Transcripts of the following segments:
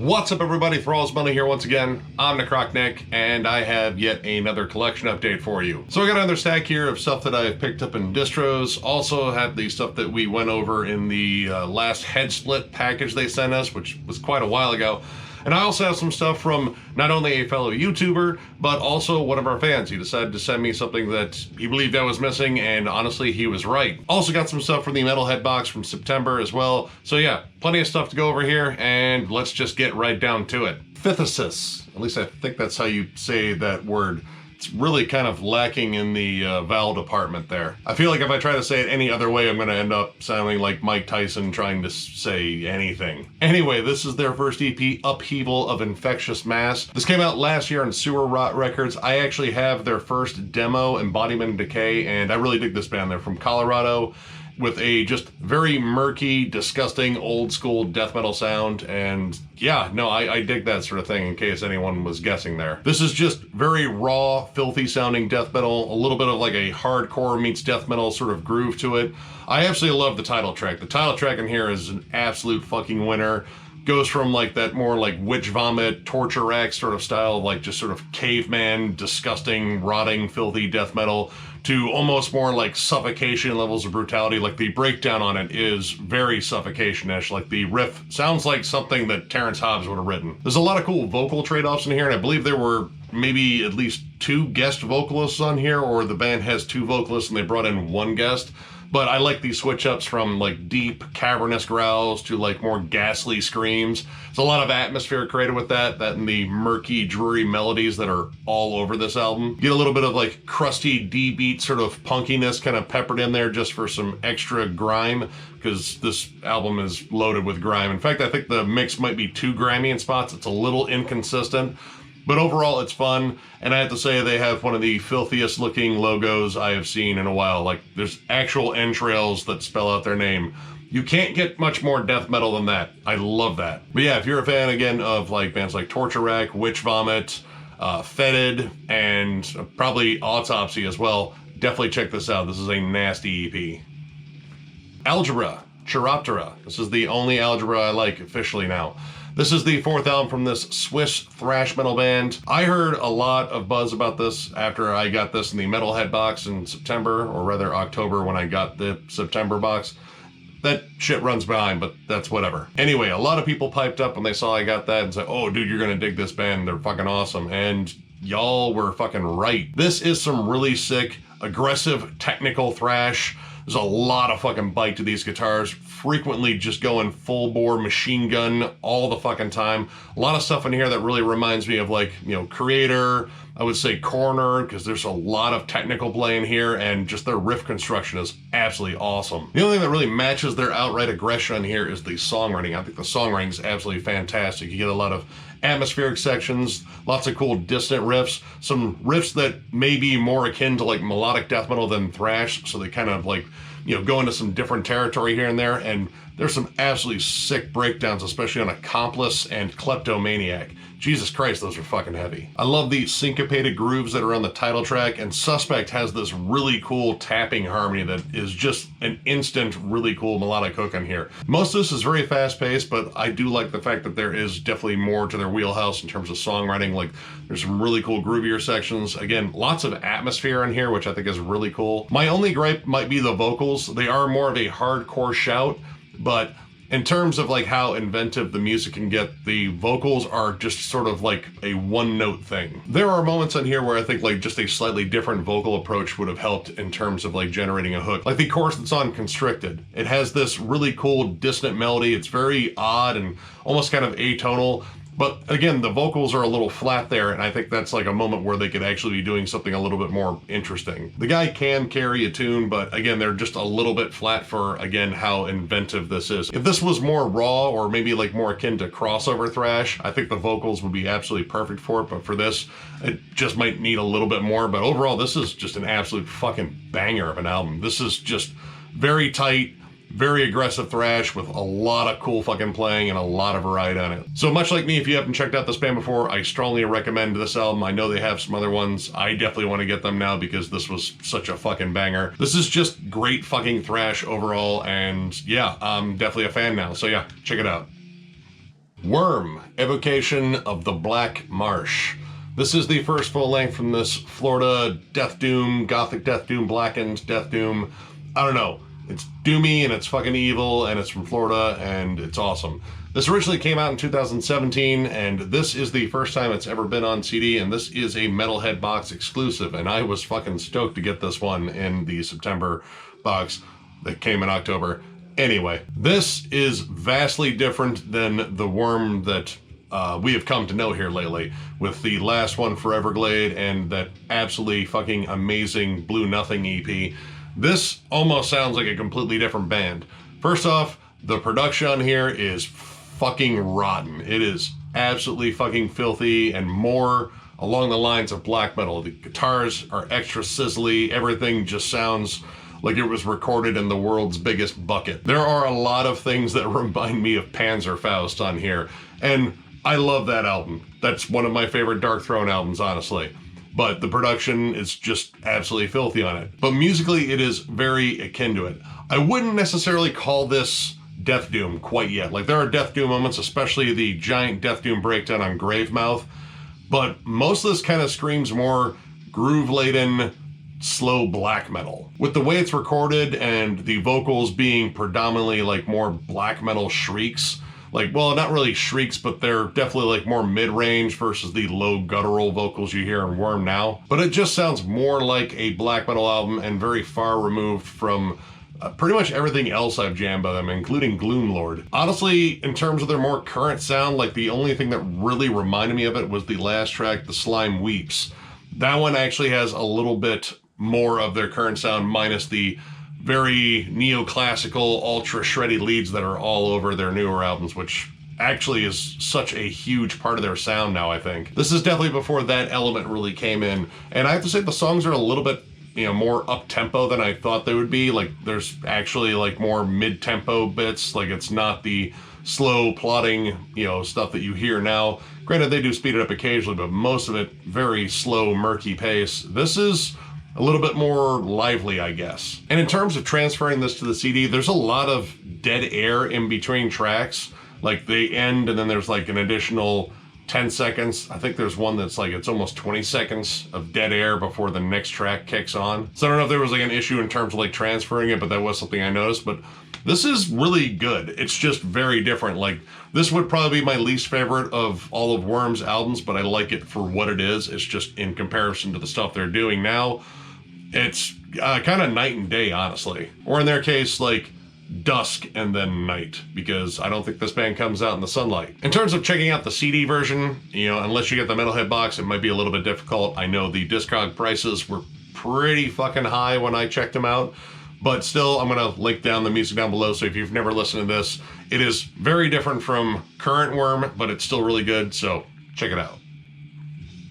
What's up everybody, Thralls here once again. I'm Necrotic, and I have yet another collection update for you. So I got another stack here of stuff that I've picked up in distros. Also have the stuff that we went over in the last head split package they sent us, which was quite a while ago. And I also have some stuff from not only a fellow YouTuber, but also one of our fans. He decided to send me something that he believed I was missing, and honestly, he was right. Also got some stuff from the Metalhead box from September as well. So yeah, plenty of stuff to go over here, and let's just get right down to it. Phthisis, at least I think that's how you say that word. It's really kind of lacking in the vowel department there. I feel like if I try to say it any other way, I'm going to end up sounding like Mike Tyson trying to say anything. Anyway, this is their first EP, Upheaval of Infectious Mass. This came out last year on Sewer Rot Records. I actually have their first demo, Embodiment Decay, and I really dig this band. They're from Colorado, with a just very murky, disgusting, old school death metal sound. And yeah, no, I dig that sort of thing, in case anyone was guessing there. This is just very raw, filthy sounding death metal, a little bit of like a hardcore meets death metal sort of groove to it. I absolutely love the title track. The title track in here is an absolute fucking winner. Goes from like that more like witch vomit, torture rack sort of style, like just sort of caveman, disgusting, rotting, filthy death metal, to almost more like suffocation levels of brutality. Like the breakdown on it is very suffocation-ish. Like the riff sounds like something that Terrence Hobbs would have written. There's a lot of cool vocal trade-offs in here, and I believe there were maybe at least 2 guest vocalists on here, or the band has 2 vocalists and they brought in 1 guest. But I like these switch-ups from like deep, cavernous growls to like more ghastly screams. There's a lot of atmosphere created with that and the murky, dreary melodies that are all over this album. Get a little bit of like crusty D-beat sort of punkiness kind of peppered in there just for some extra grime, because this album is loaded with grime. In fact, I think the mix might be too grimy in spots. It's a little inconsistent. But overall, it's fun, and I have to say they have one of the filthiest looking logos I have seen in a while. Like, there's actual entrails that spell out their name. You can't get much more death metal than that. I love that. But yeah, if you're a fan, again, of like bands like Torture Rack, Witch Vomit, Fetid, and probably Autopsy as well, definitely check this out. This is a nasty EP. Algebra Chiroptera. This is the only Algebra I like officially now. This is the 4th album from this Swiss thrash metal band. I heard a lot of buzz about this after I got this in the Metalhead box in September, or rather October when I got the September box. That shit runs behind, but that's whatever. Anyway, a lot of people piped up when they saw I got that and said, oh dude, you're gonna dig this band, they're fucking awesome. And y'all were fucking right. This is some really sick, aggressive, technical thrash. There's a lot of fucking bite to these guitars, frequently just going full bore machine gun all the fucking time. A lot of stuff in here that really reminds me of like, you know, Creator, I would say Corner, because there's a lot of technical play in here, and just their riff construction is absolutely awesome. The only thing that really matches their outright aggression in here is the songwriting. I think the songwriting is absolutely fantastic. You get a lot of atmospheric sections, lots of cool distant riffs, some riffs that may be more akin to like melodic death metal than thrash, so they kind of like, you know, go into some different territory here and there, and there's some absolutely sick breakdowns, especially on Accomplice and Kleptomaniac. Jesus Christ, those are fucking heavy. I love the syncopated grooves that are on the title track, and Suspect has this really cool tapping harmony that is just an instant, really cool melodic hook on here. Most of this is very fast-paced, but I do like the fact that there is definitely more to their wheelhouse in terms of songwriting. Like, there's some really cool groovier sections. Again, lots of atmosphere in here, which I think is really cool. My only gripe might be the vocals. They are more of a hardcore shout, but in terms of like how inventive the music can get, the vocals are just sort of like a one-note thing. There are moments on here where I think like just a slightly different vocal approach would have helped in terms of like generating a hook. Like the chorus that's on Constricted. It has this really cool dissonant melody. It's very odd and almost kind of atonal. But again, the vocals are a little flat there, and I think that's like a moment where they could actually be doing something a little bit more interesting. The guy can carry a tune, but again, they're just a little bit flat for, again, how inventive this is. If this was more raw or maybe like more akin to crossover thrash, I think the vocals would be absolutely perfect for it, but for this, it just might need a little bit more. But overall, this is just an absolute fucking banger of an album. This is just very tight, very aggressive thrash with a lot of cool fucking playing and a lot of variety on it. So much like me, if you haven't checked out this band before, I strongly recommend this album. I know they have some other ones. I definitely want to get them now because this was such a fucking banger. This is just great fucking thrash overall, and yeah, I'm definitely a fan now. So yeah, check it out. Worm, Evocation of the Black Marsh. This is the first full length from this Florida Death Doom, Gothic Death Doom, Blackened Death Doom. I don't know. It's doomy and it's fucking evil and it's from Florida and it's awesome. This originally came out in 2017 and this is the first time it's ever been on CD, and this is a Metalhead box exclusive, and I was fucking stoked to get this one in the September box that came in October. Anyway, this is vastly different than the Worm that we have come to know here lately, with the last one for Everglade and that absolutely fucking amazing Blue Nothing EP. This almost sounds like a completely different band. First off, the production on here is fucking rotten. It is absolutely fucking filthy and more along the lines of black metal. The guitars are extra sizzly. Everything just sounds like it was recorded in the world's biggest bucket. There are a lot of things that remind me of Panzerfaust on here, and I love that album. That's one of my favorite Dark Throne albums, honestly. But the production is just absolutely filthy on it. But musically, it is very akin to it. I wouldn't necessarily call this Death Doom quite yet. Like, there are Death Doom moments, especially the giant Death Doom breakdown on Gravemouth, but most of this kind of screams more groove-laden, slow black metal. With the way it's recorded and the vocals being predominantly like more black metal shrieks, like, well, not really shrieks, but they're definitely like more mid-range versus the low guttural vocals you hear in Worm now. But it just sounds more like a black metal album and very far removed from pretty much everything else I've jammed by them, including Gloomlord. Honestly, in terms of their more current sound, like the only thing that really reminded me of it was the last track, The Slime Weeps. That one actually has a little bit more of their current sound, minus the very neoclassical, ultra shreddy leads that are all over their newer albums, which actually is such a huge part of their sound now, I think. This is definitely before that element really came in, and I have to say the songs are a little bit, you know, more up-tempo than I thought they would be. Like, there's actually like more mid-tempo bits. Like, it's not the slow plodding, you know, stuff that you hear now. Granted, they do speed it up occasionally, but most of it very slow, murky pace. This is a little bit more lively, I guess. And in terms of transferring this to the CD, there's a lot of dead air in between tracks. Like, they end and then there's like an additional 10 seconds. I think there's one that's like, it's almost 20 seconds of dead air before the next track kicks on. So I don't know if there was like an issue in terms of like transferring it, but that was something I noticed. But this is really good. It's just very different. Like, this would probably be my least favorite of all of Worm's albums, but I like it for what it is. It's just in comparison to the stuff they're doing now, it's kind of night and day, honestly. Or in their case, like dusk and then night, because I don't think this band comes out in the sunlight. In terms of checking out the CD version, you know, unless you get the Metalhead box, it might be a little bit difficult. I know the Discog prices were pretty fucking high when I checked them out, but still, I'm gonna link down the music down below, so if you've never listened to this, it is very different from current Worm, but it's still really good, so check it out.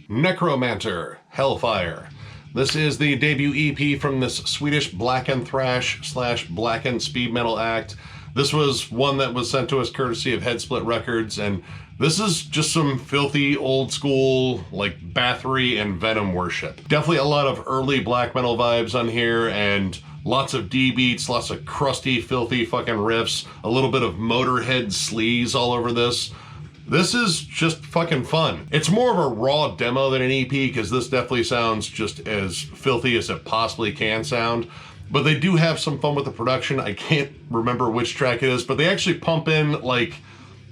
Necromancer Hellfire. This is the debut EP from this Swedish Blackened thrash / Blackened speed metal act. This was one that was sent to us courtesy of Headsplit Records, and this is just some filthy old school like Bathory and Venom worship. Definitely a lot of early black metal vibes on here, and lots of D beats, lots of crusty, filthy fucking riffs, a little bit of Motorhead sleaze all over this. This is just fucking fun. It's more of a raw demo than an EP, because this definitely sounds just as filthy as it possibly can sound. But they do have some fun with the production. I can't remember which track it is, but they actually pump in like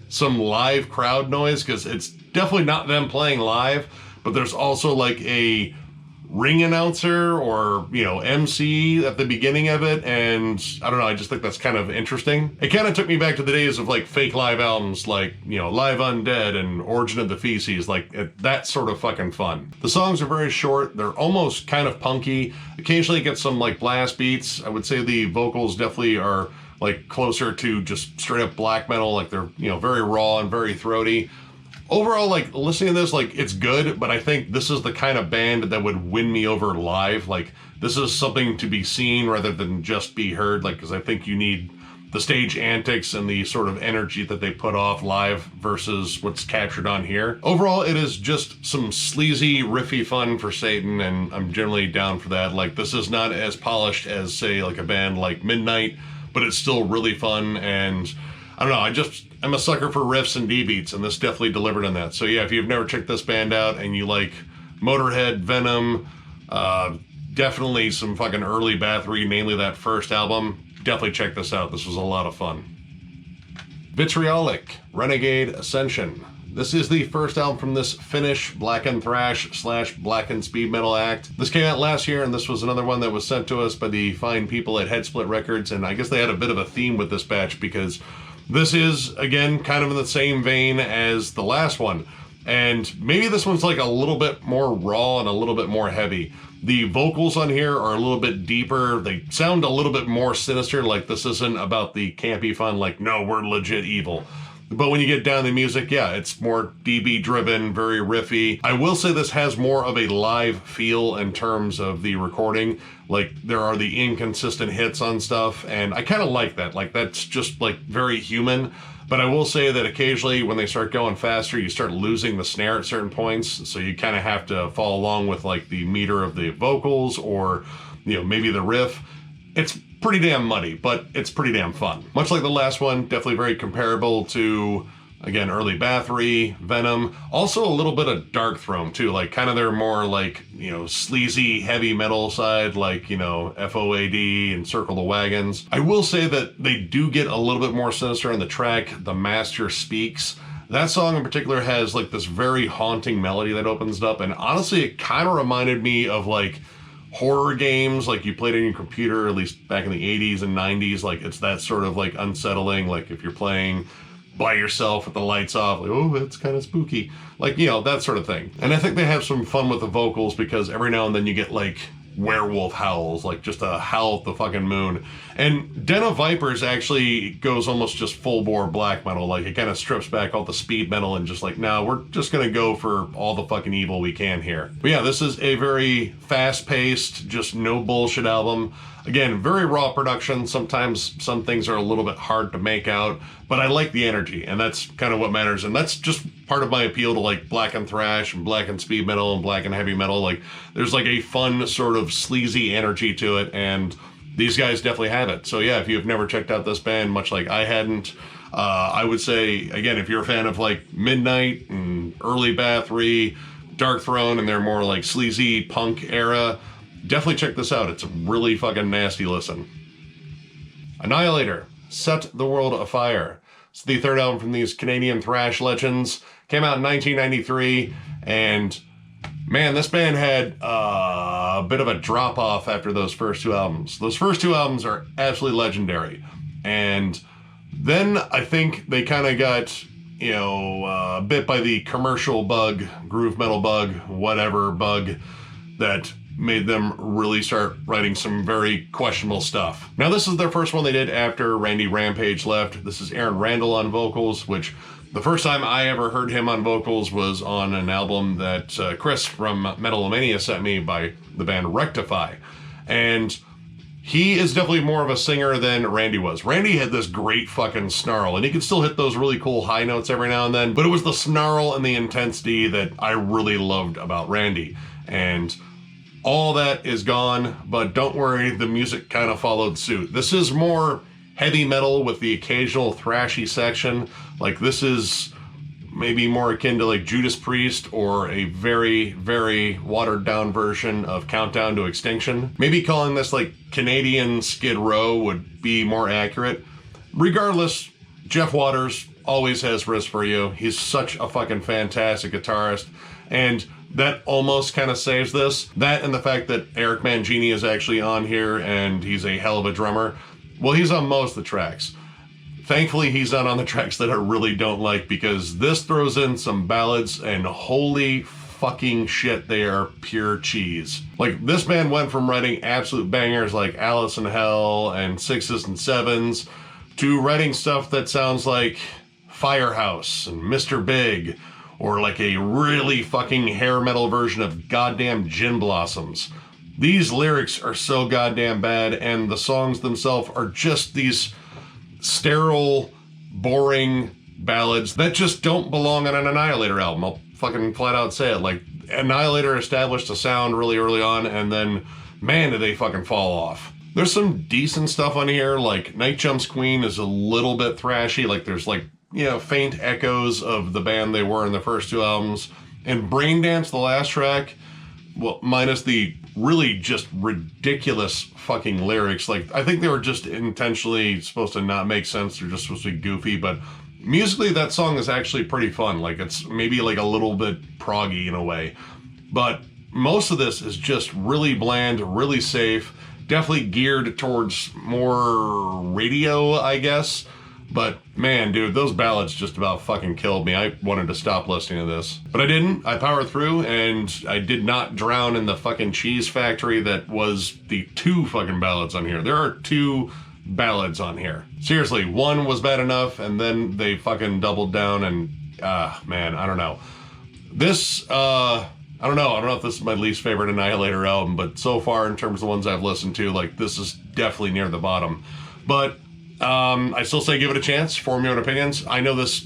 some live crowd noise, because it's definitely not them playing live, but there's also like a ring announcer or, you know, MC at the beginning of it, and I don't know, I just think that's kind of interesting. It kind of took me back to the days of like fake live albums like, you know, Live Undead and Origin of the Phthisis, like that sort of fucking fun. The songs are very short, they're almost kind of punky, occasionally get some like blast beats. I would say the vocals definitely are like closer to just straight up black metal, like they're, you know, very raw and very throaty. Overall, like, listening to this, like, it's good, but I think this is the kind of band that would win me over live. Like, this is something to be seen rather than just be heard, like, because I think you need the stage antics and the sort of energy that they put off live versus what's captured on here. Overall, it is just some sleazy, riffy fun for Satan, and I'm generally down for that. Like, this is not as polished as, say, like a band like Midnight, but it's still really fun, and I don't know, I'm a sucker for riffs and D beats, and this definitely delivered on that. So yeah, if you've never checked this band out and you like Motorhead, Venom, definitely some fucking early Bathory, namely that first album, definitely check this out. This was a lot of fun. Vitriolic, Renegade, Ascension. This is the first album from this Finnish Blackened thrash / Blackened speed metal act. This came out last year, and this was another one that was sent to us by the fine people at Headsplit Records, and I guess they had a bit of a theme with this batch because this is, again, kind of in the same vein as the last one. And maybe this one's like a little bit more raw and a little bit more heavy. The vocals on here are a little bit deeper. They sound a little bit more sinister, like this isn't about the campy fun, like, no, we're legit evil. But when you get down to the music, yeah, it's more DB driven, very riffy. I will say this has more of a live feel in terms of the recording. Like, there are the inconsistent hits on stuff, and I kind of like that. Like, that's just like very human. But I will say that occasionally when they start going faster, you start losing the snare at certain points. So you kind of have to follow along with like the meter of the vocals or, you know, maybe the riff. It's pretty damn muddy, but it's pretty damn fun. Much like the last one, definitely very comparable to, again, early Bathory, Venom. Also a little bit of Darkthrone too, like kind of their more like, you know, sleazy heavy metal side, like, you know, FOAD and Circle the Wagons. I will say that they do get a little bit more sinister on the track, The Master Speaks. That song in particular has like this very haunting melody that opens it up, and honestly it kind of reminded me of like horror games like you played on your computer, at least back in the 80s and 90s. Like it's that sort of like unsettling, like if you're playing by yourself with the lights off, like, oh, that's kind of spooky, like, you know, that sort of thing. And I think they have some fun with the vocals because every now and then you get like werewolf howls, like just a howl at the fucking moon. And Den of Vipers actually goes almost just full bore black metal, like it kind of strips back all the speed metal and just like, no, we're just gonna go for all the fucking evil we can here. But yeah, this is a very fast-paced, just no bullshit album. Again, very raw production. Sometimes some things are a little bit hard to make out, but I like the energy, and that's kind of what matters. And that's just part of my appeal to like Blackened thrash and Blackened speed metal and Blackened heavy metal. Like there's like a fun sort of sleazy energy to it, and these guys definitely have it. So yeah, if you've never checked out this band, much like I hadn't, I would say, again, if you're a fan of like Midnight and early Bathory, Darkthrone, and they're more like sleazy punk era, definitely check this out. It's a really fucking nasty listen. Annihilator, Set the World Afire. It's the third album from these Canadian thrash legends. Came out in 1993, and man, this band had a bit of a drop-off after those first two albums. Those first two albums are absolutely legendary. And then I think they kind of got, you know, bit by the commercial bug, groove metal bug, whatever bug, that made them really start writing some very questionable stuff. Now, this is their first one they did after Randy Rampage left. This is Aaron Randall on vocals, which the first time I ever heard him on vocals was on an album that Chris from Metalomania sent me by the band Rectify. And he is definitely more of a singer than Randy was. Randy had this great fucking snarl, and he could still hit those really cool high notes every now and then, but it was the snarl and the intensity that I really loved about Randy. And all that is gone, but don't worry, the music kind of followed suit. This is more heavy metal with the occasional thrashy section. Like this is maybe more akin to like Judas Priest or a very, very watered down version of Countdown to Extinction. Maybe calling this like Canadian Skid Row would be more accurate. Regardless, Jeff Waters always has risk for you. He's such a fucking fantastic guitarist, and that almost kind of saves this. That and the fact that Eric Mangini is actually on here and he's a hell of a drummer. Well, he's on most of the tracks. Thankfully, he's not on the tracks that I really don't like, because this throws in some ballads and holy fucking shit, they are pure cheese. Like, this band went from writing absolute bangers like Alice in Hell and Sixes and Sevens to writing stuff that sounds like Firehouse and Mr. Big, or like a really fucking hair metal version of goddamn Gin Blossoms. These lyrics are so goddamn bad, and the songs themselves are just these sterile, boring ballads that just don't belong on an Annihilator album. I'll fucking flat out say it. Like, Annihilator established a sound really early on, and then, man, did they fucking fall off. There's some decent stuff on here, like Night Jump's Queen is a little bit thrashy, like there's like, you know, faint echoes of the band they were in the first two albums. And Brain Dance, the last track, well, minus the really just ridiculous fucking lyrics, like I think they were just intentionally supposed to not make sense, they're just supposed to be goofy, but musically that song is actually pretty fun, like it's maybe like a little bit proggy in a way. But most of this is just really bland, really safe, definitely geared towards more radio, I guess. But man, dude, those ballads just about fucking killed me. I wanted to stop listening to this. But I didn't. I powered through, and I did not drown in the fucking cheese factory that was the two fucking ballads on here. There are two ballads on here. Seriously, one was bad enough, and then they fucking doubled down, and man, I don't know. This, I don't know if this is my least favorite Annihilator album, but so far in terms of the ones I've listened to, like this is definitely near the bottom. But I still say give it a chance, form your own opinions. I know this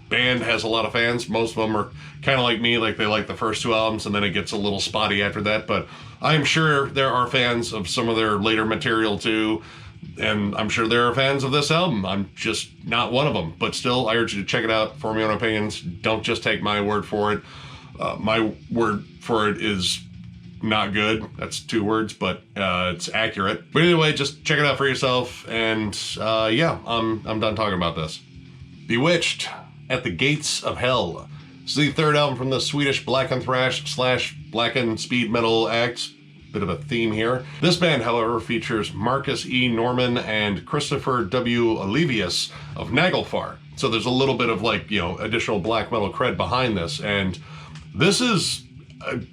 band has a lot of fans. Most of them are kind of like me, like they like the first two albums and then it gets a little spotty after that, but I'm sure there are fans of some of their later material too, and I'm sure there are fans of this album. I'm just not one of them, but still I urge you to check it out, form your own opinions. Don't just take my word for it. My word for it is not good. That's two words, but it's accurate. But anyway, just check it out for yourself. And yeah, I'm done talking about this. Bewitched, At the Gates of Hell. This is the third album from the Swedish Blackened thrash / Blackened speed metal act. Bit of a theme here. This band, however, features Marcus E. Norman and Christopher W. Olivius of Nagelfar. So there's a little bit of like, you know, additional black metal cred behind this. And this is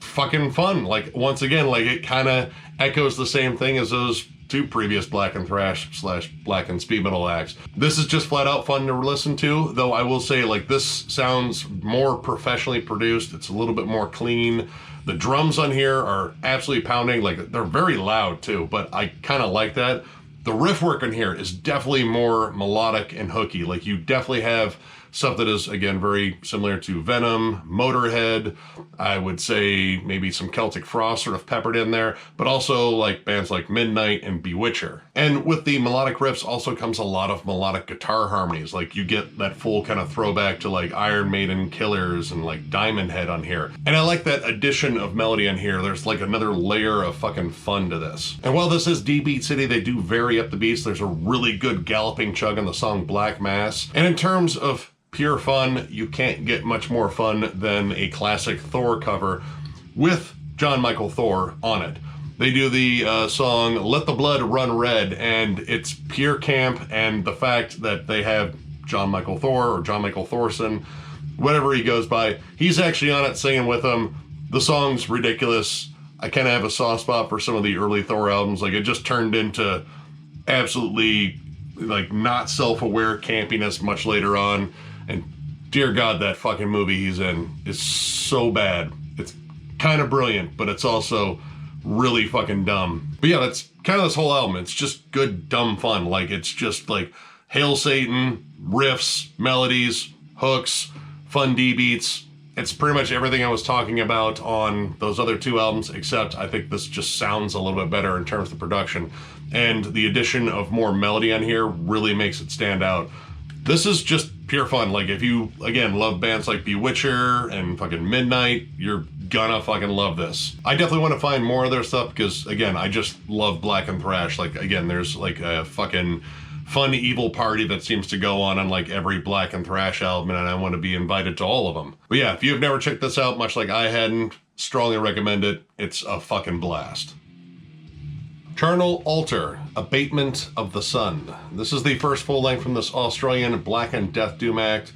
fucking fun. Like, once again, like it kind of echoes the same thing as those two previous Blackened thrash / Blackened speed metal acts. This is just flat out fun to listen to, though I will say, like, this sounds more professionally produced. It's a little bit more clean. The drums on here are absolutely pounding. Like, they're very loud too, but I kind of like that. The riff work on here is definitely more melodic and hooky. Like, you definitely have stuff that is, again, very similar to Venom, Motorhead, I would say maybe some Celtic Frost sort of peppered in there, but also like bands like Midnight and Bewitcher. And with the melodic riffs also comes a lot of melodic guitar harmonies. Like, you get that full kind of throwback to like Iron Maiden, Killers, and like Diamond Head on here. And I like that addition of melody on here. There's like another layer of fucking fun to this. And while this is D-Beat City, they do vary up the beats. There's a really good galloping chug on the song Black Mass. And in terms of pure fun, you can't get much more fun than a classic Thor cover with John Michael Thor on it. They do the song Let the Blood Run Red, and it's pure camp, and the fact that they have John Michael Thor, or John Michael Thorson, whatever he goes by, he's actually on it singing with them. The song's ridiculous. I kind of have a soft spot for some of the early Thor albums. Like, it just turned into absolutely like not self-aware campiness much later on. And dear God, that fucking movie he's in is so bad. It's kind of brilliant, but it's also really fucking dumb. But yeah, that's kind of this whole album. It's just good, dumb fun. Like, it's just like Hail Satan, riffs, melodies, hooks, fun D-beats. It's pretty much everything I was talking about on those other two albums, except I think this just sounds a little bit better in terms of production. And the addition of more melody on here really makes it stand out. This is just pure fun. Like, if you, again, love bands like Bewitcher and fucking Midnight, you're gonna fucking love this. I definitely want to find more of their stuff because, again, I just love Blackened thrash. Like, again, there's like a fucking fun evil party that seems to go on like every Blackened thrash album, and I want to be invited to all of them. But yeah, if you've never checked this out, much like I hadn't, strongly recommend it. It's a fucking blast. Charnel Altar, Abatement of the Sun. This is the first full length from this Australian Blackened Death Doom act,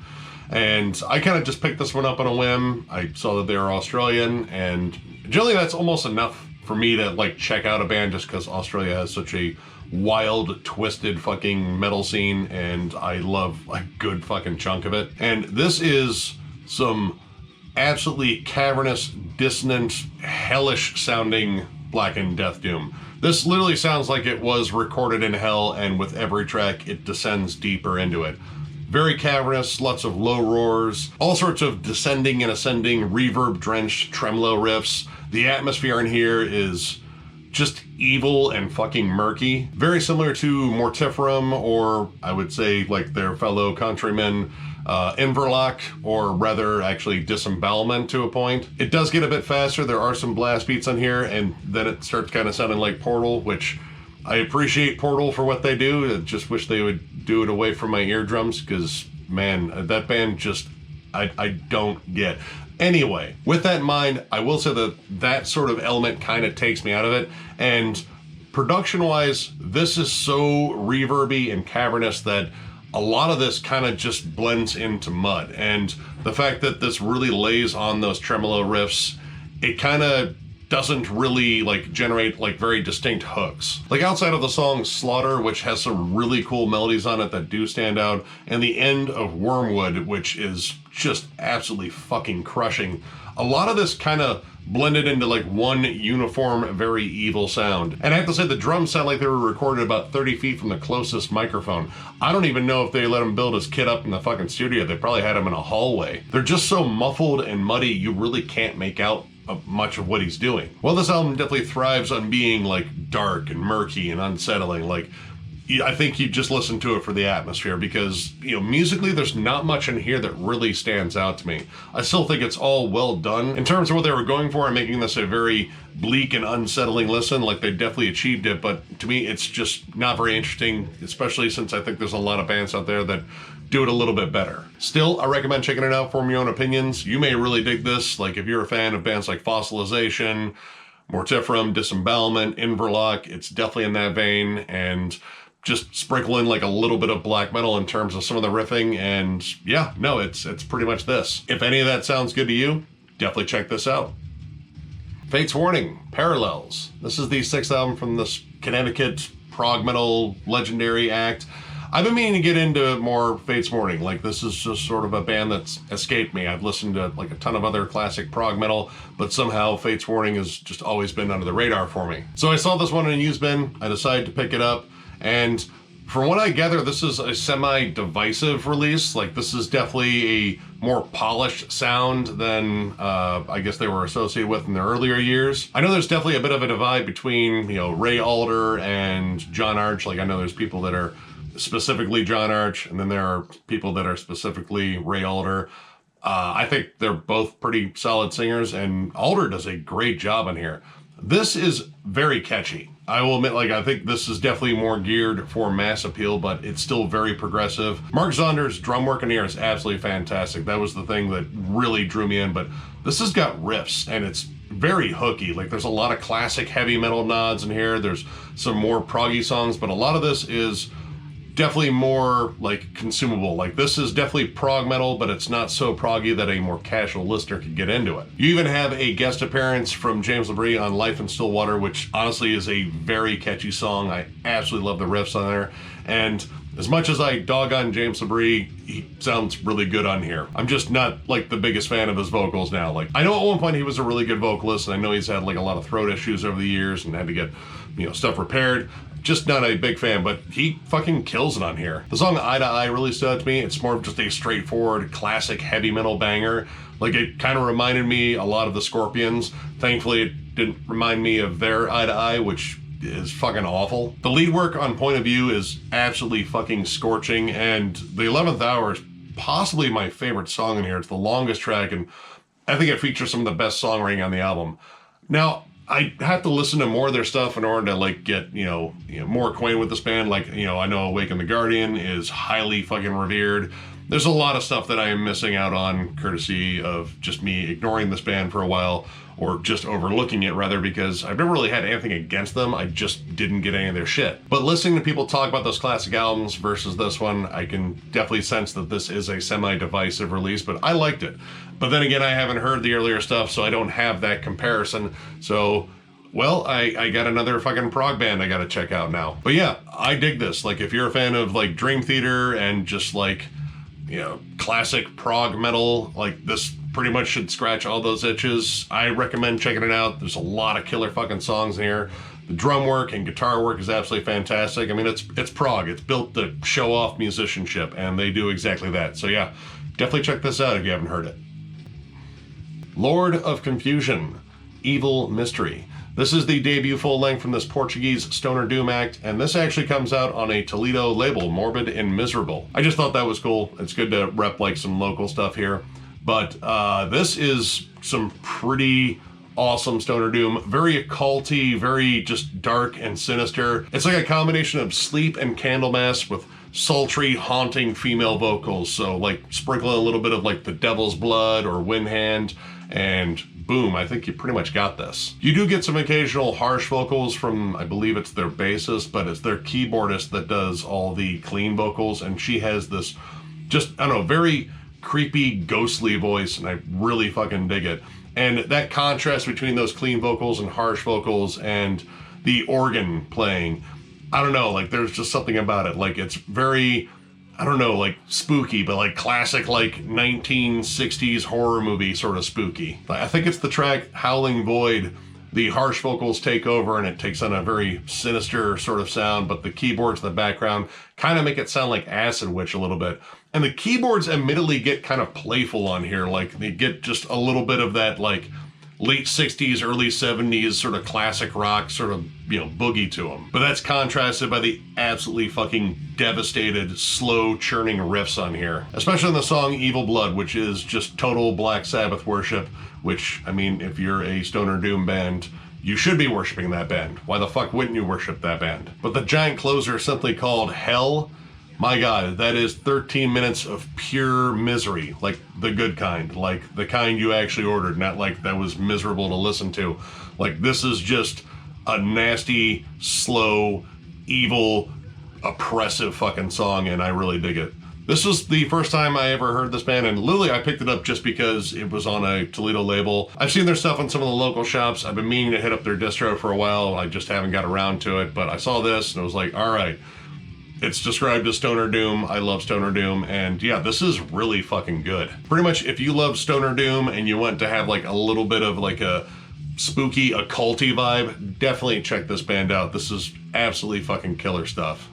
and I kind of just picked this one up on a whim. I saw that they were Australian, and generally that's almost enough for me to like check out a band just because Australia has such a wild, twisted fucking metal scene, and I love a good fucking chunk of it. And this is some absolutely cavernous, dissonant, hellish sounding Blackened Death Doom. This literally sounds like it was recorded in hell, and with every track it descends deeper into it. Very cavernous, lots of low roars, all sorts of descending and ascending, reverb-drenched tremolo riffs. The atmosphere in here is just evil and fucking murky. Very similar to Mortiferum, or I would say like their fellow countrymen, Inverloch, or rather actually Disembowelment to a point. It does get a bit faster. There are some blast beats on here, and then it starts kind of sounding like Portal, which I appreciate Portal for what they do. I just wish they would do it away from my eardrums, because man, that band just, I don't get. Anyway, with that in mind, I will say that that sort of element kind of takes me out of it, and production-wise, this is so reverby and cavernous that a lot of this kind of just blends into mud, and the fact that this really lays on those tremolo riffs, it kind of doesn't really like generate like very distinct hooks. Like outside of the song Slaughter, which has some really cool melodies on it that do stand out, and the end of Wormwood, which is just absolutely fucking crushing, a lot of this kind of blended into like one uniform, very evil sound. And I have to say, the drums sound like they were recorded about 30 feet from the closest microphone. I don't even know if they let him build his kit up in the fucking studio. They probably had him in a hallway. They're just so muffled and muddy, you really can't make out much of what he's doing. Well, this album definitely thrives on being like dark and murky and unsettling. Like, I think you just listen to it for the atmosphere, because, you know, musically there's not much in here that really stands out to me. I still think it's all well done. In terms of what they were going for and making this a very bleak and unsettling listen, like they definitely achieved it, but to me it's just not very interesting, especially since I think there's a lot of bands out there that do it a little bit better. Still, I recommend checking it out, form your own opinions. You may really dig this, like if you're a fan of bands like Fossilization, Mortiferum, Disembowelment, Inverloch, it's definitely in that vein, and just sprinkle in like a little bit of black metal in terms of some of the riffing, and yeah, no, it's pretty much this. If any of that sounds good to you, definitely check this out. Fate's Warning, Parallels. This is the 6th album from this Connecticut prog metal legendary act. I've been meaning to get into more Fate's Warning. Like, this is just sort of a band that's escaped me. I've listened to like a ton of other classic prog metal, but somehow Fate's Warning has just always been under the radar for me. So I saw this one in a used bin. I decided to pick it up, and from what I gather, this is a semi-divisive release. Like, this is definitely a more polished sound than I guess they were associated with in their earlier years. I know there's definitely a bit of a divide between, you know, Ray Alder and John Arch. Like, I know there's people that are specifically John Arch, and then there are people that are specifically Ray Alder. I think they're both pretty solid singers, and Alder does a great job on here. This is very catchy. I will admit, like, I think this is definitely more geared for mass appeal, but it's still very progressive. Mark Zonder's drum work in here is absolutely fantastic. That was the thing that really drew me in, but this has got riffs, and it's very hooky. Like, there's a lot of classic heavy metal nods in here. There's some more proggy songs, but a lot of this is definitely more like consumable. Like, this is definitely prog metal, but it's not so proggy that a more casual listener could get into it. You even have a guest appearance from James LaBrie on Life in Stillwater, which honestly is a very catchy song. I absolutely love the riffs on there, and as much as I dog on James LaBrie, he sounds really good on here. I'm just not like the biggest fan of his vocals now. Like, I know at one point he was a really good vocalist, and I know he's had like a lot of throat issues over the years and had to get, you know, stuff repaired. Just not a big fan, but he fucking kills it on here. The song Eye to Eye really stood out to me. It's more of just a straightforward, classic heavy metal banger. Like, it kind of reminded me a lot of the Scorpions. Thankfully, it didn't remind me of their Eye to Eye, which is fucking awful. The lead work on Point of View is absolutely fucking scorching, and the 11th Hour is possibly my favorite song in here. It's the longest track, and I think it features some of the best songwriting on the album. Now, I have to listen to more of their stuff in order to like get, you know, more acquainted with this band. Like, you know, I know Awaken the Guardian is highly fucking revered. There's a lot of stuff that I am missing out on, courtesy of just me ignoring this band for a while, or just overlooking it rather, because I've never really had anything against them. I just didn't get any of their shit. But listening to people talk about those classic albums versus this one, I can definitely sense that this is a semi-divisive release, but I liked it. But then again, I haven't heard the earlier stuff, so I don't have that comparison. So, well, I got another fucking prog band I gotta check out now. But yeah, I dig this. Like, if you're a fan of like Dream Theater and just like, you know, classic prog metal, like, this pretty much should scratch all those itches. I recommend checking it out. There's a lot of killer fucking songs in here. The drum work and guitar work is absolutely fantastic. I mean, it's prog. It's built to show off musicianship, and they do exactly that. So yeah, definitely check this out if you haven't heard it. Lord of Confusion, Evil Mystery. This is the debut full length from this Portuguese Stoner Doom act, and this actually comes out on a Toledo label, Morbid and Miserable. I just thought that was cool. It's good to rep like some local stuff here. But this is some pretty awesome Stoner Doom. Very occulty, very just dark and sinister. It's like a combination of Sleep and Candlemass with sultry, haunting female vocals. So like sprinkling a little bit of like the Devil's Blood or Wind Hand, and boom, I think you pretty much got this. You do get some occasional harsh vocals from, I believe it's their bassist, but it's their keyboardist that does all the clean vocals, and she has this just, I don't know, very creepy, ghostly voice, and I really fucking dig it. And that contrast between those clean vocals and harsh vocals and the organ playing, I don't know, like there's just something about it. Like it's very, I don't know, like spooky, but like classic, like 1960s horror movie sort of spooky. I think it's the track Howling Void. The harsh vocals take over and it takes on a very sinister sort of sound, but the keyboards in the background kind of make it sound like Acid Witch a little bit. And the keyboards admittedly get kind of playful on here. Like they get just a little bit of that like late 60s, early 70s sort of classic rock sort of, you know, boogie to them. But that's contrasted by the absolutely fucking devastated, slow churning riffs on here. Especially in the song Evil Blood, which is just total Black Sabbath worship, which, I mean, if you're a Stoner Doom band, you should be worshiping that band. Why the fuck wouldn't you worship that band? But the giant closer, simply called Hell, my God, that is 13 minutes of pure misery, like the good kind, like the kind you actually ordered, not like that was miserable to listen to. Like this is just a nasty, slow, evil, oppressive fucking song, and I really dig it. This was the first time I ever heard this band, and literally I picked it up just because it was on a Toledo label. I've seen their stuff in some of the local shops. I've been meaning to hit up their distro for a while. I just haven't got around to it, but I saw this and I was like, all right. It's described as Stoner Doom. I love Stoner Doom, and yeah, this is really fucking good. Pretty much, if you love Stoner Doom and you want to have like a little bit of like a spooky, occulty vibe, definitely check this band out. This is absolutely fucking killer stuff.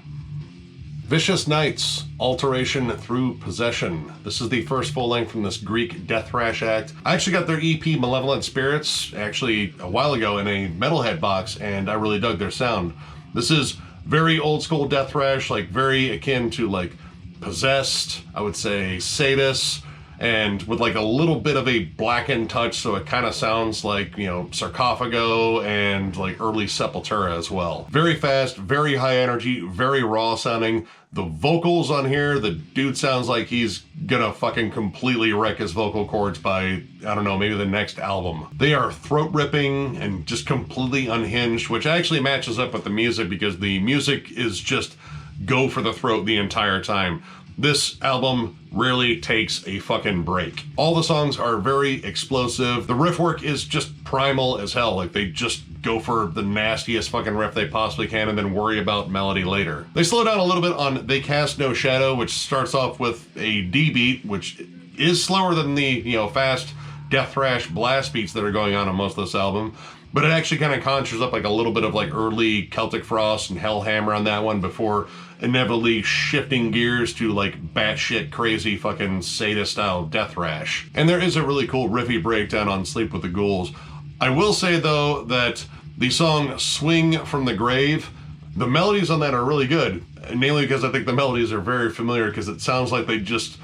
Vicious Knights, Alteration Through Possession. This is the first full length from this Greek death thrash act. I actually got their EP Malevolent Spirits actually a while ago in a Metalhead box, and I really dug their sound. This is very old school death thrash, like very akin to like Possessed, I would say Sadist, and with like a little bit of a Blackened touch, so it kind of sounds like, you know, Sarcophago and like early Sepultura as well. Very fast, very high energy, very raw sounding. The vocals on here, the dude sounds like he's gonna fucking completely wreck his vocal cords by, I don't know, maybe the next album. They are throat ripping and just completely unhinged, which actually matches up with the music because the music is just go for the throat the entire time. This album rarely takes a fucking break. All the songs are very explosive. The riff work is just primal as hell. Like they just go for the nastiest fucking riff they possibly can and then worry about melody later. They slow down a little bit on They Cast No Shadow, which starts off with a D beat, which is slower than the, you know, fast death thrash blast beats that are going on most of this album. But it actually kind of conjures up like a little bit of like early Celtic Frost and Hellhammer on that one before inevitably shifting gears to like batshit crazy fucking Sadist style death thrash. And there is a really cool riffy breakdown on Sleep with the Ghouls. I will say though that the song Swing from the Grave, the melodies on that are really good, mainly because I think the melodies are very familiar because it sounds like they just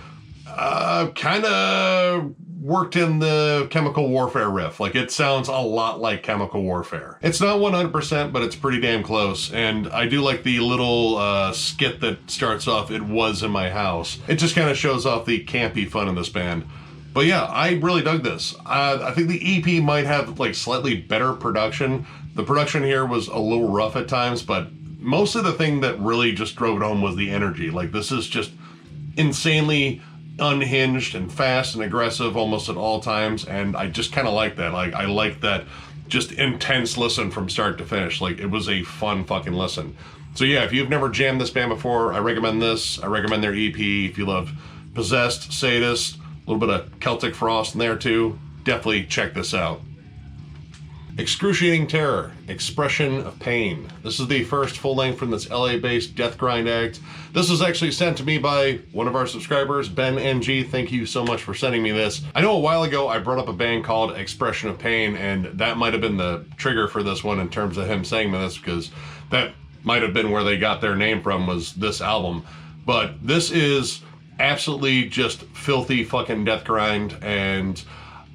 kind of worked in the Chemical Warfare riff. Like it sounds a lot like Chemical Warfare. It's not 100%, but it's pretty damn close. And I do like the little skit that starts off, "It was in my house." It just kind of shows off the campy fun of this band. But yeah, I really dug this. I think the EP might have like slightly better production. The production here was a little rough at times, but mostly the thing that really just drove it home was the energy. Like this is just insanely unhinged and fast and aggressive almost at all times, and I just kind of like that. Like I like that just intense listen from start to finish. Like it was a fun fucking listen. So yeah, if you've never jammed this band before, I recommend this. I recommend their EP. If you love Possessed, Sadist, a little bit of Celtic Frost in there too, definitely check this out. Excruciating Terror, Expression of Pain. This is the first full length from this LA-based death grind act. This was actually sent to me by one of our subscribers, Ben NG. Thank you so much for sending me this. I know a while ago I brought up a band called Expression of Pain, and that might have been the trigger for this one in terms of him saying this, because that might have been where they got their name from, was this album. But this is absolutely just filthy fucking death grind, and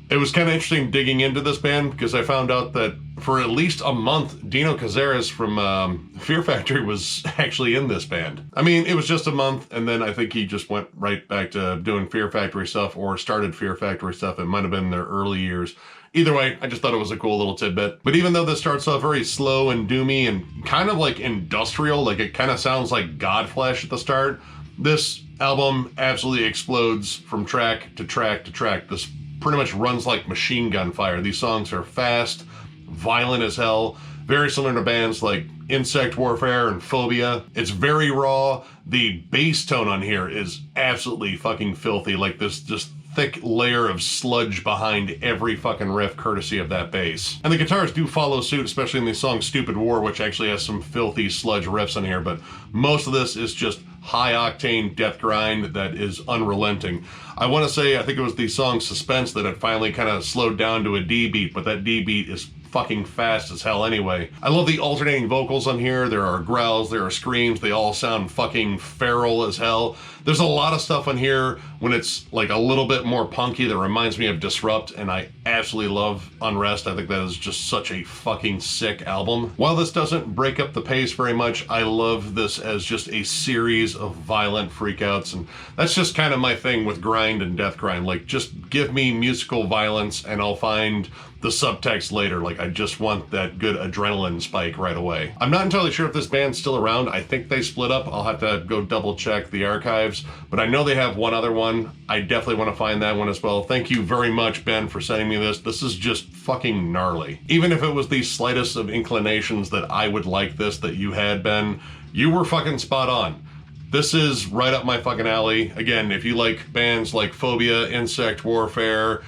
it was kind of interesting digging into this band because I found out that for at least a month, Dino Cazares from Fear Factory was actually in this band. I mean, it was just a month, and then I think he just went right back to doing Fear Factory stuff, or started Fear Factory stuff. It might have been their early years. Either way, I just thought it was a cool little tidbit. But even though this starts off very slow and doomy and kind of like industrial, like it kind of sounds like Godflesh at the start, this album absolutely explodes from track to track to track. This pretty much runs like machine gun fire. These songs are fast, violent as hell, very similar to bands like Insect Warfare and Phobia. It's very raw. The bass tone on here is absolutely fucking filthy, like this just thick layer of sludge behind every fucking riff, courtesy of that bass. And the guitars do follow suit, especially in the song Stupid War, which actually has some filthy sludge riffs in here, but most of this is just high-octane death grind that is unrelenting. I want to say, I think it was the song Suspense that it finally kind of slowed down to a D beat, but that D beat is fucking fast as hell anyway. I love the alternating vocals on here. There are growls, there are screams, they all sound fucking feral as hell. There's a lot of stuff on here when it's like a little bit more punky that reminds me of Disrupt, and I absolutely love Unrest. I think that is just such a fucking sick album. While this doesn't break up the pace very much, I love this as just a series of violent freakouts, and that's just kind of my thing with grind and death grind. Like, just give me musical violence and I'll find the subtext later. Like, I just want that good adrenaline spike right away. I'm not entirely sure if this band's still around. I think they split up. I'll have to go double check the archives, but I know they have one other one. I definitely want to find that one as well. Thank you very much, Ben, for sending me this. This is just fucking gnarly. Even if it was the slightest of inclinations that I would like this that you had, Ben, you were fucking spot on. This is right up my fucking alley. Again, if you like bands like Phobia, Insect Warfare,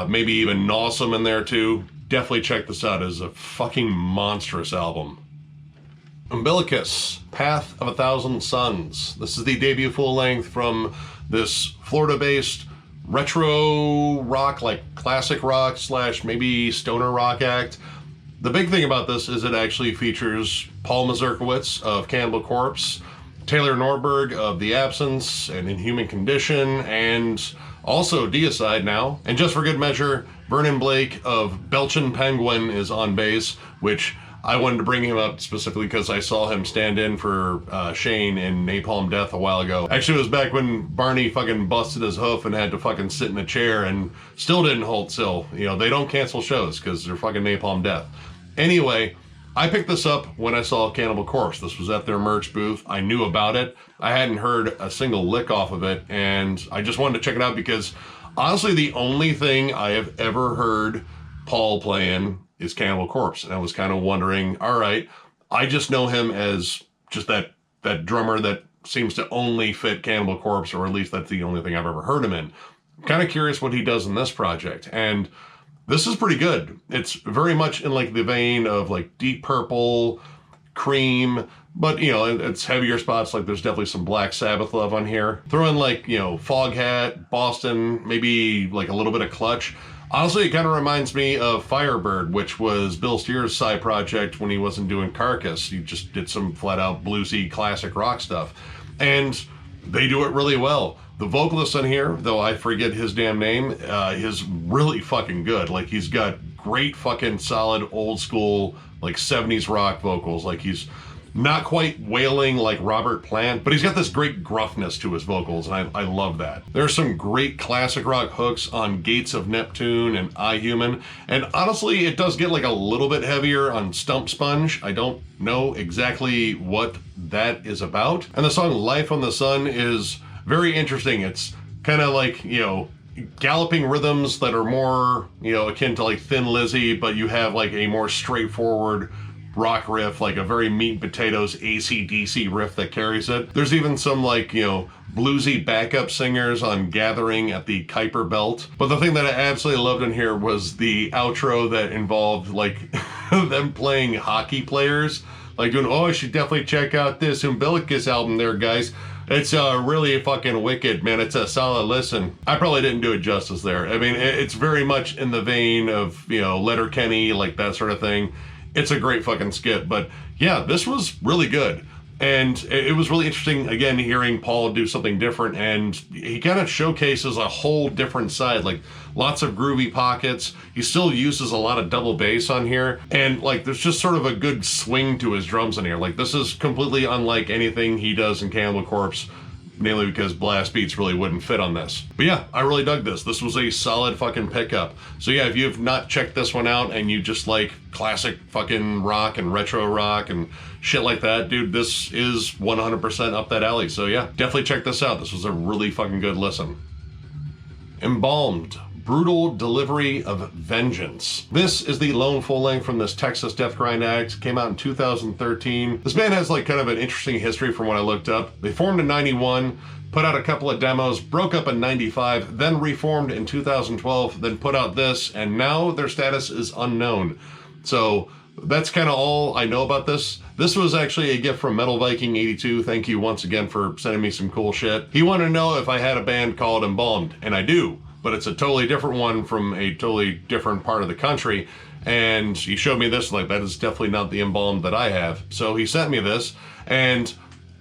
maybe even Nosum in there too, definitely check this out. It's a fucking monstrous album. Umbilicus, Path of a Thousand Suns. This is the debut full-length from this Florida-based retro rock, like classic rock / maybe stoner rock act. The big thing about this is it actually features Paul Mazurkiewicz of Cannibal Corpse, Taylor Norberg of The Absence and Inhuman Condition, and also Deicide now. And just for good measure, Vernon Blake of Belchin Penguin is on bass, which I wanted to bring him up specifically because I saw him stand in for Shane in Napalm Death a while ago. Actually, it was back when Barney fucking busted his hoof and had to fucking sit in a chair and still didn't hold still. You know, they don't cancel shows because they're fucking Napalm Death. Anyway, I picked this up when I saw Cannibal Corpse. This was at their merch booth. I knew about it. I hadn't heard a single lick off of it, and I just wanted to check it out because honestly, the only thing I have ever heard Paul playing is Cannibal Corpse. And I was kind of wondering, all right, I just know him as just that drummer that seems to only fit Cannibal Corpse, or at least that's the only thing I've ever heard him in. I'm kind of curious what he does in this project. And this is pretty good. It's very much in like the vein of like Deep Purple, Cream, but you know, it's heavier spots. Like there's definitely some Black Sabbath love on here. Throw in like, you know, Foghat, Boston, maybe like a little bit of Clutch. Honestly, it kind of reminds me of Firebird, which was Bill Steer's side project when he wasn't doing Carcass. He just did some flat out bluesy classic rock stuff. And they do it really well. The vocalist on here, though I forget his damn name, is really fucking good. Like, he's got great fucking solid old school, like 70s rock vocals. Like, he's not quite wailing like Robert Plant, but he's got this great gruffness to his vocals, and I love that. There's some great classic rock hooks on Gates of Neptune and I, Human, and honestly, it does get like a little bit heavier on Stump Sponge. I don't know exactly what that is about. And the song Life on the Sun is very interesting. It's kind of like, you know, galloping rhythms that are more, you know, akin to like Thin Lizzy, but you have like a more straightforward rock riff, like a very meat and potatoes AC/DC riff that carries it. There's even some like, you know, bluesy backup singers on Gathering at the Kuiper Belt. But the thing that I absolutely loved in here was the outro that involved like them playing hockey players, like doing, oh, I should definitely check out this Umbilicus album there, guys. It's really fucking wicked, man. It's a solid listen. I probably didn't do it justice there. I mean, it's very much in the vein of, you know, Letterkenny, like that sort of thing. It's a great fucking skit. But yeah, this was really good. And it was really interesting, again, hearing Paul do something different, and he kind of showcases a whole different side, like lots of groovy pockets. He still uses a lot of double bass on here, and like there's just sort of a good swing to his drums in here. Like this is completely unlike anything he does in Cannibal Corpse, mainly because blast beats really wouldn't fit on this. But yeah, I really dug this. This was a solid fucking pickup. So yeah, if you have not checked this one out and you just like classic fucking rock and retro rock and shit like that, dude, this is 100% up that alley. So yeah, definitely check this out. This was a really fucking good listen. Embalmed. Brutal Delivery of Vengeance. This is the lone full length from this Texas death grind act. Came out in 2013. This band has like kind of an interesting history from what I looked up. They formed in 91, put out a couple of demos, broke up in 95, then reformed in 2012, then put out this, and now their status is unknown. So that's kind of all I know about this. This was actually a gift from Metal Viking 82. Thank you once again for sending me some cool shit. He wanted to know if I had a band called Embalmed, and I do. But it's a totally different one from a totally different part of the country. And he showed me this, like, that is definitely not the Embalmed that I have. So he sent me this, and,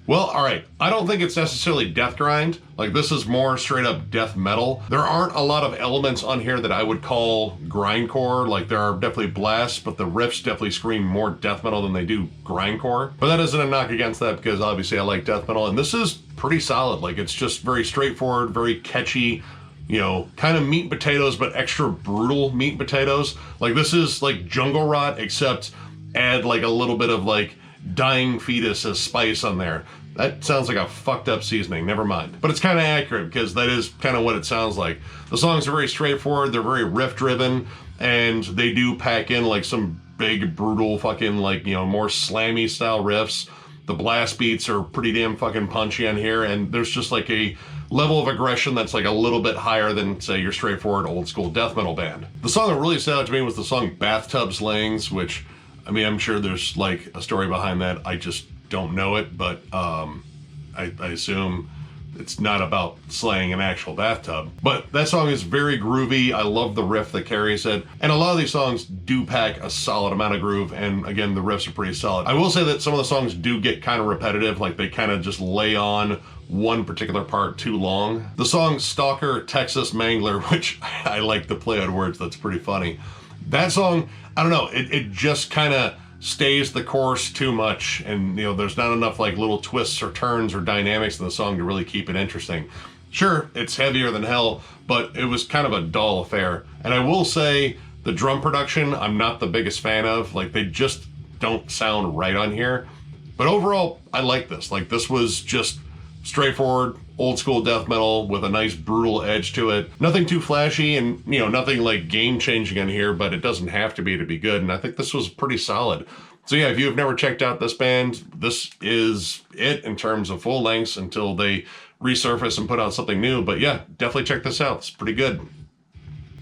well, all right, I don't think it's necessarily death grind. Like, this is more straight up death metal. There aren't a lot of elements on here that I would call grindcore. Like, there are definitely blasts, but the riffs definitely scream more death metal than they do grindcore. But that isn't a knock against that, because obviously I like death metal, and this is pretty solid. Like, it's just very straightforward, very catchy, you know, kind of meat and potatoes, but extra brutal meat and potatoes. Like this is like Jungle Rot, except add like a little bit of like dying fetus as spice on there. That sounds like a fucked up seasoning, never mind. But it's kind of accurate because that is kind of what it sounds like. The songs are very straightforward, they're very riff driven, and they do pack in like some big brutal fucking like, you know, more slammy style riffs. The blast beats are pretty damn fucking punchy on here, and there's just like a level of aggression that's like a little bit higher than, say, your straightforward old school death metal band. The song that really stood out to me was the song Bathtub Slayings, which, I mean, I'm sure there's like a story behind that. I just don't know it, but I assume it's not about slaying an actual bathtub. But that song is very groovy. I love the riff that carries it. And a lot of these songs do pack a solid amount of groove. And again, the riffs are pretty solid. I will say that some of the songs do get kind of repetitive. Like they kind of just lay on one particular part too long. The song Stalker Texas Mangler, which I like the play on words. That's pretty funny. That song, I don't know, it just kind of stays the course too much, and you know there's not enough like little twists or turns or dynamics in the song to really keep it interesting. Sure, it's heavier than hell, but it was kind of a dull affair. And I will say the drum production I'm not the biggest fan of. Like they just don't sound right on here. But overall, I like this. Like this was just straightforward old school death metal with a nice brutal edge to it. Nothing too flashy, and you know, nothing like game changing on here, but it doesn't have to be good. And I think this was pretty solid. So yeah, if you have never checked out this band, this is it in terms of full lengths until they resurface and put out something new. But yeah, definitely check this out. It's pretty good.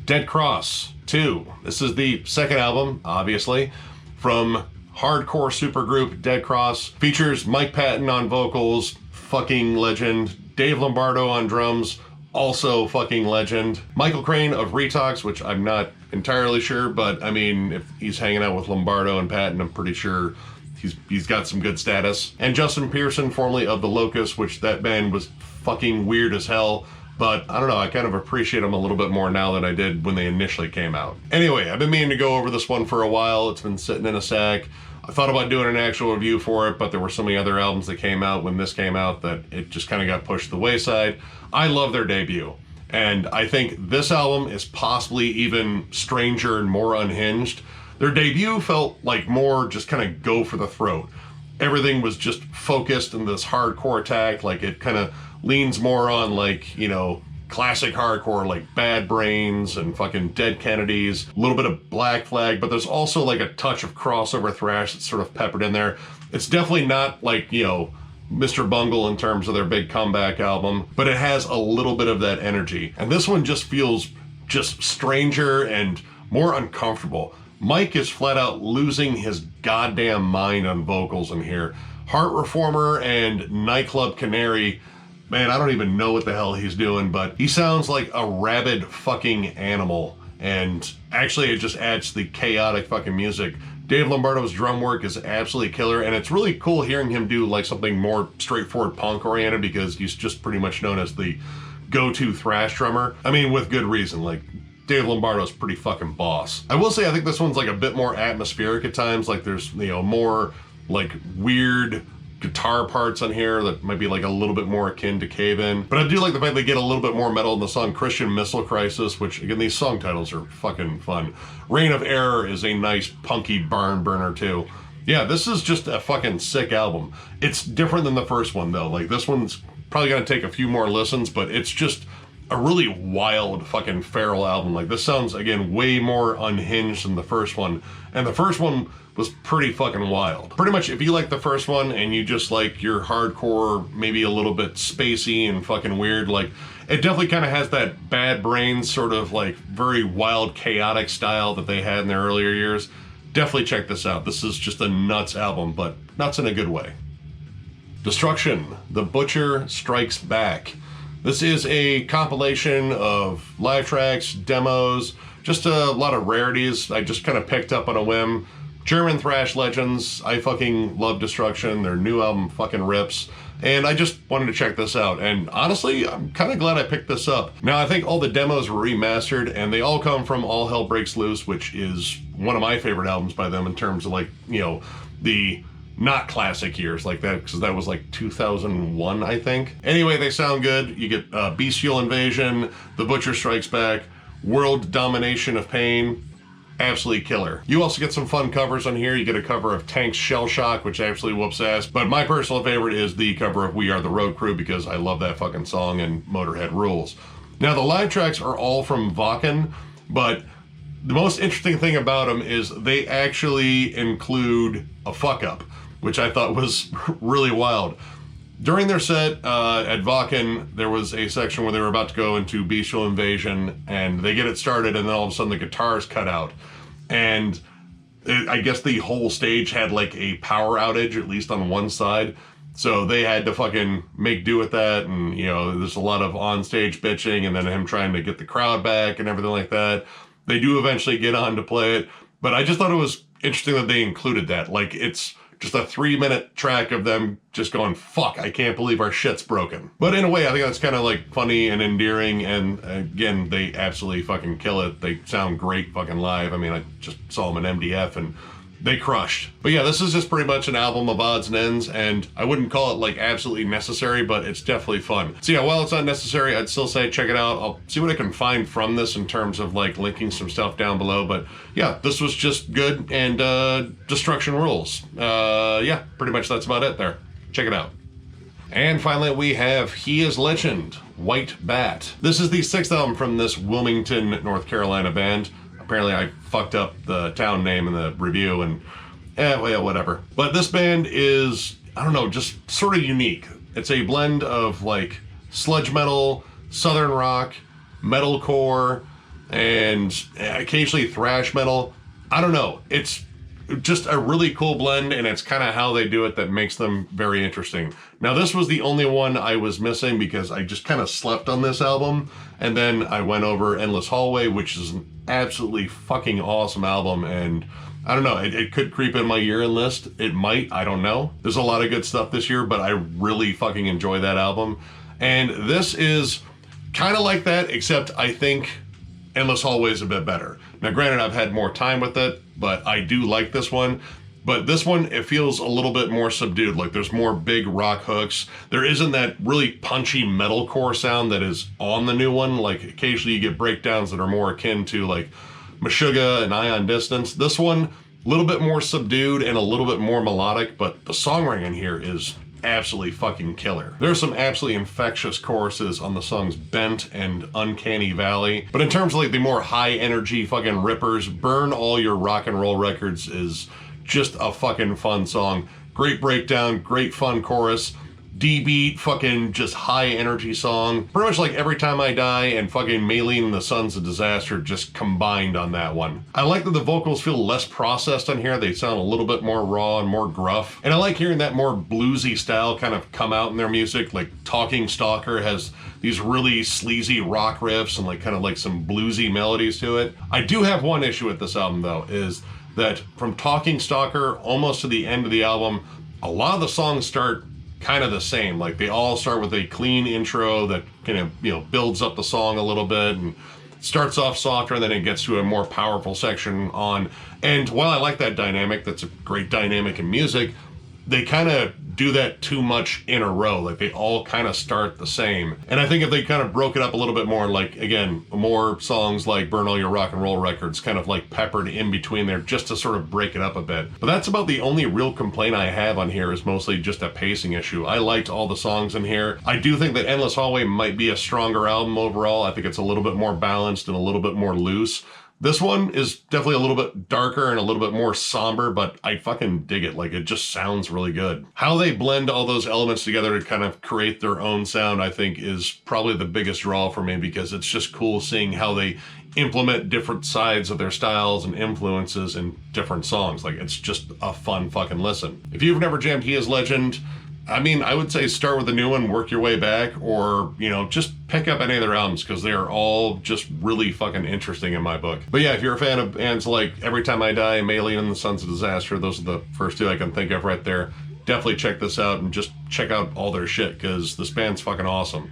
Dead Cross 2. This is the second album, obviously, from hardcore supergroup Dead Cross. Features Mike Patton on vocals, fucking legend. Dave Lombardo on drums, also fucking legend. Michael Crane of Retox, which I'm not entirely sure, but I mean, if he's hanging out with Lombardo and Patton, I'm pretty sure he's got some good status. And Justin Pearson, formerly of The Locust, which that band was fucking weird as hell, but I don't know, I kind of appreciate them a little bit more now than I did when they initially came out. Anyway, I've been meaning to go over this one for a while. It's been sitting in a sack. I thought about doing an actual review for it, but there were so many other albums that came out when this came out that it just kind of got pushed to the wayside. I love their debut, and I think this album is possibly even stranger and more unhinged. Their debut felt like more just kind of go for the throat. Everything was just focused in this hardcore attack, like it kind of leans more on like, you know, classic hardcore like Bad Brains and fucking Dead Kennedys, a little bit of Black Flag, but there's also like a touch of crossover thrash that's sort of peppered in there. It's definitely not like, you know, Mr. Bungle in terms of their big comeback album, but it has a little bit of that energy. And this one just feels just stranger and more uncomfortable. Mike is flat out losing his goddamn mind on vocals in here. Heart Reformer and Nightclub Canary, man, I don't even know what the hell he's doing, but he sounds like a rabid fucking animal. And actually it just adds to the chaotic fucking music. Dave Lombardo's drum work is absolutely killer, and it's really cool hearing him do like something more straightforward punk oriented, because he's just pretty much known as the go-to thrash drummer. I mean, with good reason. Like, Dave Lombardo's pretty fucking boss. I will say I think this one's like a bit more atmospheric at times. Like there's, you know, more like weird guitar parts on here that might be like a little bit more akin to Cave In. But I do like the fact they get a little bit more metal in the song Christian Missile Crisis, which again, these song titles are fucking fun. Reign of Error is a nice punky barn burner too. Yeah, this is just a fucking sick album. It's different than the first one though. Like this one's probably gonna take a few more listens, but it's just a really wild fucking feral album. Like this sounds, again, way more unhinged than the first one. And the first one was pretty fucking wild. Pretty much if you like the first one and you just like your hardcore, maybe a little bit spacey and fucking weird, like it definitely kind of has that Bad Brains sort of like very wild, chaotic style that they had in their earlier years. Definitely check this out. This is just a nuts album, but nuts in a good way. Destruction, The Butcher Strikes Back. This is a compilation of live tracks, demos, just a lot of rarities I just kind of picked up on a whim. German thrash legends. I fucking love Destruction. Their new album fucking rips. And I just wanted to check this out. And honestly, I'm kind of glad I picked this up. Now, I think all the demos were remastered, and they all come from All Hell Breaks Loose, which is one of my favorite albums by them in terms of like, you know, the not classic years like that, because that was like 2001, I think. Anyway, they sound good. You get Bestial Invasion, The Butcher Strikes Back, World Domination of Pain. Absolutely killer. You also get some fun covers on here. You get a cover of Tank's Shell Shock, which absolutely whoops ass. But my personal favorite is the cover of We Are the Road Crew, because I love that fucking song and Motorhead rules. Now, the live tracks are all from Wacken, but the most interesting thing about them is they actually include a fuck up, which I thought was really wild. During their set at Wacken, there was a section where they were about to go into Bestial Invasion, and they get it started, and then all of a sudden the guitars cut out. And I guess the whole stage had like a power outage, at least on one side. So they had to fucking make do with that, and you know, there's a lot of on-stage bitching, and then him trying to get the crowd back and everything like that. They do eventually get on to play it, but I just thought it was interesting that they included that. Like, it's just a 3-minute track of them just going, fuck, I can't believe our shit's broken. But in a way, I think that's kind of like funny and endearing, and again, they absolutely fucking kill it. They sound great fucking live. I mean, I just saw them in MDF and they crushed. But yeah, this is just pretty much an album of odds and ends, and I wouldn't call it like absolutely necessary, but it's definitely fun. So yeah, while it's not necessary, I'd still say check it out. I'll see what I can find from this in terms of like linking some stuff down below, but yeah, this was just good, and Destruction rules. Yeah, pretty much that's about it there. Check it out. And finally, we have He Is Legend, White Bat. This is the 6th album from this Wilmington, North Carolina band. Apparently I fucked up the town name in the review, and well, whatever. But this band is, I don't know, just sort of unique. It's a blend of like sludge metal, southern rock, metalcore, and occasionally thrash metal. I don't know. It's just a really cool blend, and it's kind of how they do it that makes them very interesting. Now, this was the only one I was missing because I just kind of slept on this album, and then I went over Endless Hallway, which is an absolutely fucking awesome album, and I don't know, it could creep in my year-end list. It might, I don't know. There's a lot of good stuff this year, but I really fucking enjoy that album. And this is kind of like that, except I think Endless Hallway is a bit better. Now, granted, I've had more time with it, but I do like this one. But this one, it feels a little bit more subdued. Like there's more big rock hooks. There isn't that really punchy metalcore sound that is on the new one. Like occasionally you get breakdowns that are more akin to like Meshuggah and Ion Distance. This one, a little bit more subdued and a little bit more melodic, but the songwriting in here is absolutely fucking killer. There's some absolutely infectious choruses on the songs Bent and Uncanny Valley, but in terms of like the more high energy fucking rippers, Burn All Your Rock and Roll Records is just a fucking fun song. Great breakdown, great fun chorus. D-beat, fucking just high energy song. Pretty much like Every Time I Die and fucking Maylene and the Sons of Disaster just combined on that one. I like that the vocals feel less processed on here. They sound a little bit more raw and more gruff. And I like hearing that more bluesy style kind of come out in their music. Like Talking Stalker has these really sleazy rock riffs and like kind of like some bluesy melodies to it. I do have one issue with this album though, is that from Talking Stalker almost to the end of the album, a lot of the songs start kind of the same. Like they all start with a clean intro that kind of, you know, builds up the song a little bit and starts off softer, and then it gets to a more powerful section on. And while I like that dynamic, that's a great dynamic in music, they kind of do that too much in a row. Like they all kind of start the same. And I think if they kind of broke it up a little bit more, like again, more songs like Burn All Your Rock and Roll Records kind of like peppered in between there just to sort of break it up a bit. But that's about the only real complaint I have on here, is mostly just a pacing issue. I liked all the songs in here. I do think that Endless Hallway might be a stronger album overall. I think it's a little bit more balanced and a little bit more loose. This one is definitely a little bit darker and a little bit more somber, but I fucking dig it. Like, it just sounds really good. How they blend all those elements together to kind of create their own sound, I think, is probably the biggest draw for me, because it's just cool seeing how they implement different sides of their styles and influences in different songs. Like, it's just a fun fucking listen. If you've never jammed He Is Legend, I mean, I would say start with the new one, work your way back, or, you know, just pick up any of their albums, because they are all just really fucking interesting in my book. But yeah, if you're a fan of bands like Every Time I Die, Maylene and the Sons of Disaster, those are the first two I can think of right there. Definitely check this out and just check out all their shit, because this band's fucking awesome.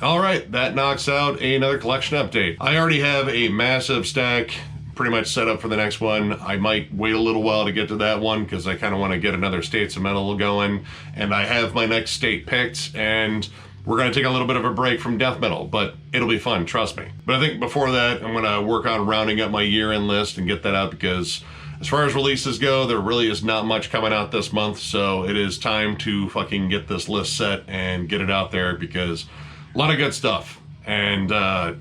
All right, that knocks out another collection update. I already have a massive stack pretty much set up for the next one. I might wait a little while to get to that one, because I kind of want to get another States of Metal going, and I have my next state picked, and we're going to take a little bit of a break from death metal, but it'll be fun, trust me. But I think before that, I'm going to work on rounding up my year-end list and get that out, because as far as releases go, there really is not much coming out this month, so it is time to fucking get this list set and get it out there, because a lot of good stuff. And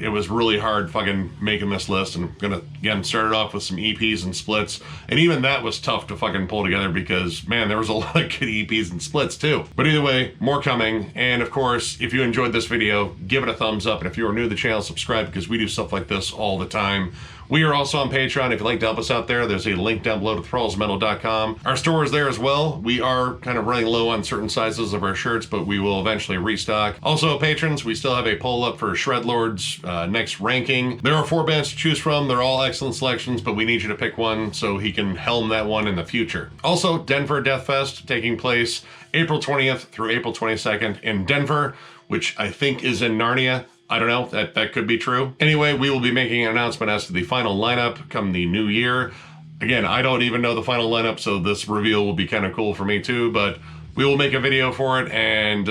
it was really hard fucking making this list, and I'm gonna again start it off with some EPs and splits, and even that was tough to fucking pull together, because man, there was a lot of good EPs and splits too. But either way, more coming. And of course, if you enjoyed this video, give it a thumbs up, and if you are new to the channel, subscribe, because we do stuff like this all the time. We are also on Patreon. If you'd like to help us out there, there's a link down below to thrallsmetal.com. Our store is there as well. We are kind of running low on certain sizes of our shirts, but we will eventually restock. Also, patrons, we still have a poll up for Shredlord's next ranking. There are 4 bands to choose from. They're all excellent selections, but we need you to pick one so he can helm that one in the future. Also, Denver Death Fest taking place April 20th through April 22nd in Denver, which I think is in Narnia. I don't know, that could be true. Anyway, we will be making an announcement as to the final lineup come the new year. Again, I don't even know the final lineup, so this reveal will be kind of cool for me too, but we will make a video for it, and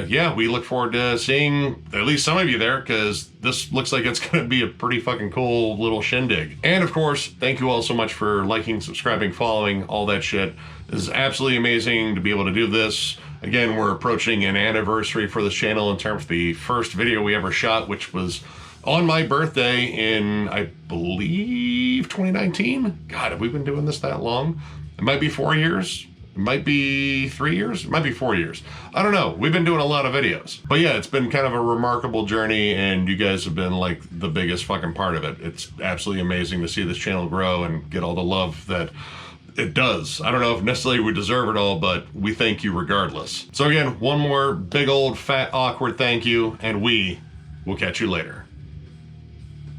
yeah, we look forward to seeing at least some of you there, because this looks like it's going to be a pretty fucking cool little shindig. And of course, thank you all so much for liking, subscribing, following, all that shit. This is absolutely amazing to be able to do this. Again, we're approaching an anniversary for this channel in terms of the first video we ever shot, which was on my birthday in, I believe, 2019? God, have we been doing this that long? It might be 4 years. It might be 3 years. It might be 4 years. I don't know. We've been doing a lot of videos. But yeah, it's been kind of a remarkable journey, and you guys have been like the biggest fucking part of it. It's absolutely amazing to see this channel grow and get all the love that it does. I don't know if necessarily we deserve it all, but we thank you regardless. So again, one more big old fat awkward thank you, and we will catch you later.